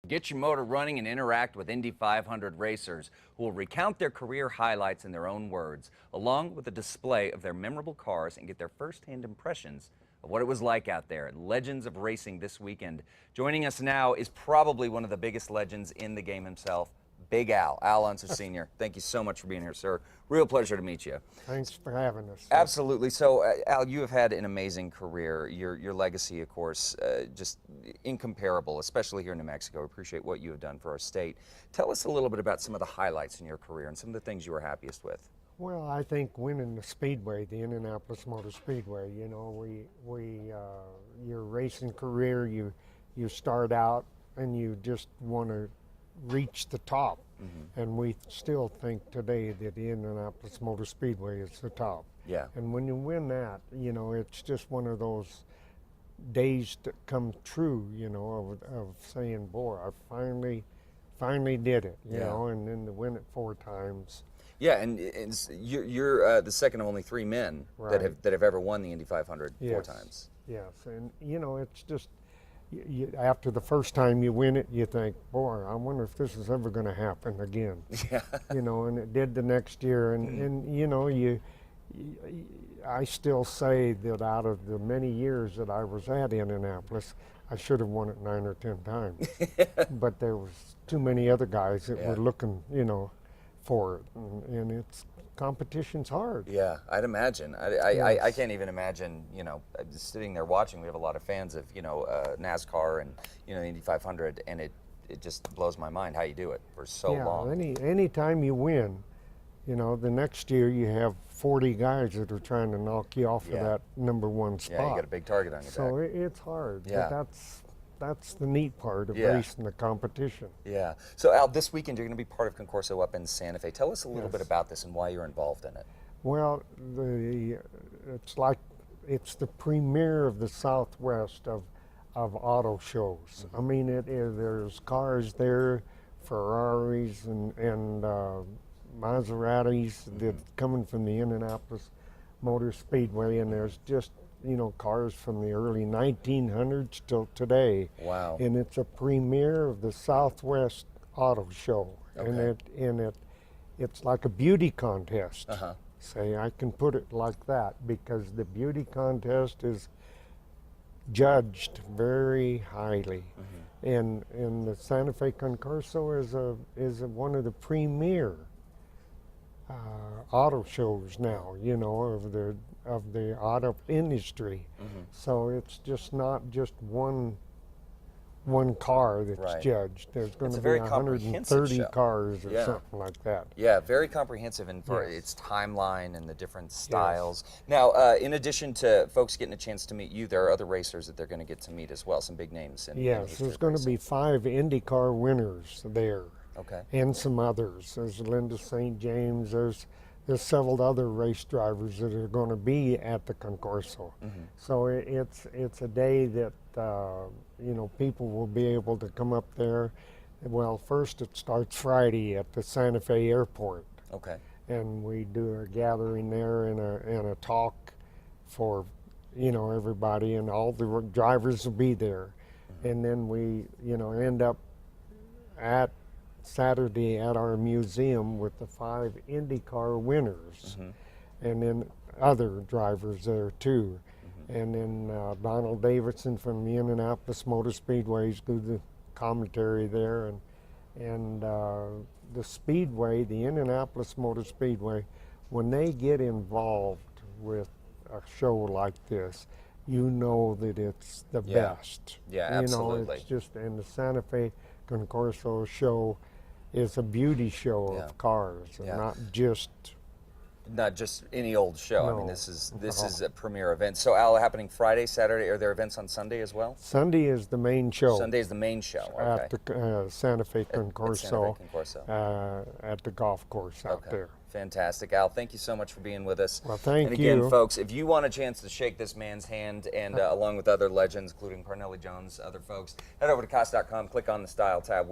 Get your motor running and interact with Indy 500 racers who will recount their career highlights in their own words, along with a display of their memorable cars and get their first-hand impressions of what it was like out there. Legends of racing this weekend. Joining us now is probably one of the biggest legends in the game himself, Big Al Unser Sr. Thank you so much for being here, sir. Real pleasure to meet you. Thanks for having us. Absolutely. So, Al, you have had an amazing career. Your legacy, of course, just incomparable, especially here in New Mexico. We appreciate what you have done for our state. Tell us a little bit about some of the highlights in your career and some of the things you were happiest with. Well, I think winning the Speedway, the Indianapolis Motor Speedway, you know, your racing career, you start out and you just want to reach the top. Mm-hmm. And we still think today that the Indianapolis Motor Speedway is the top. Yeah. And when you win that, you know, it's just one of those days that come true, you know, of saying, boy, I finally did it, you know, and then to win it 4 times. Yeah, and you're the second of only 3 men that have ever won the Indy 500 4 times. Yes, and you know, it's just, after the first time you win it, you think, boy, I wonder if this is ever going to happen again. Yeah. You know, and it did the next year, and you know, I still say that out of the many years that I was at Indianapolis, I should have won it 9 or 10 times. But there was too many other guys that were looking, you know, for it, and it's competition's hard. Yeah, I'd imagine. I can't even imagine, you know, just sitting there watching. We have a lot of fans of, you know, NASCAR and, you know, the Indy 500, and it just blows my mind how you do it for so long. Any time you win, you know, the next year you have 40 guys that are trying to knock you off of that #1 spot. Yeah, you got a big target on your back. So it's hard. Yeah. But that's the neat part of racing the competition. Yeah. So Al, this weekend you're going to be part of Concorso up in Santa Fe. Tell us a little bit about this and why you're involved in it. Well, it's the premiere of the Southwest of auto shows. I mean, there's cars there, Ferraris and Maseratis that coming from the Indianapolis Motor Speedway, and there's just, you know, cars from the early 1900s till today. Wow. And it's a premiere of the Southwest Auto Show. Okay. And it's like a beauty contest. Uh-huh. Say, I can put it like that, because the beauty contest is judged very highly. Mm-hmm. And the Santa Fe Concorso is one of the premier auto shows now, you know, of the auto industry. Mm-hmm. So it's just not just one car that's judged. There's going to be 130 cars or something like that. Yeah, very comprehensive in for its timeline and the different styles. Now, in addition to folks getting a chance to meet you, there are other racers that they're going to get to meet as well, some big names. Yes, there's going to be 5 IndyCar winners there. Okay. And some others. There's Linda St. James. There's several other race drivers that are going to be at the Concorso. Mm-hmm. So it's a day that you know, people will be able to come up there. Well, first it starts Friday at the Santa Fe Airport. Okay. And we do a gathering there and a talk for, you know, everybody, and all the drivers will be there. Mm-hmm. And then we, you know, end up at Saturday at our museum with the 5 IndyCar winners, and then other drivers there too. And then Donald Davidson from the Indianapolis Motor Speedways do the commentary there, and the Speedway, the Indianapolis Motor Speedway, when they get involved with a show like this, you know that it's the best. Yeah, absolutely. You know, it's just, and the Santa Fe Concorso show is a beauty show of cars, and not just any old show. No. I mean, this is a premier event. So, Al, happening Friday, Saturday. Are there events on Sunday as well? Sunday is the main show. Sunday is the main show. Okay. At the Santa Fe Concorso. At the golf course out there. Fantastic. Al, thank you so much for being with us. Well, thank you. And again, folks, if you want a chance to shake this man's hand, and along with other legends, including Parnelli Jones, other folks, head over to Cost.com, click on the Style tab.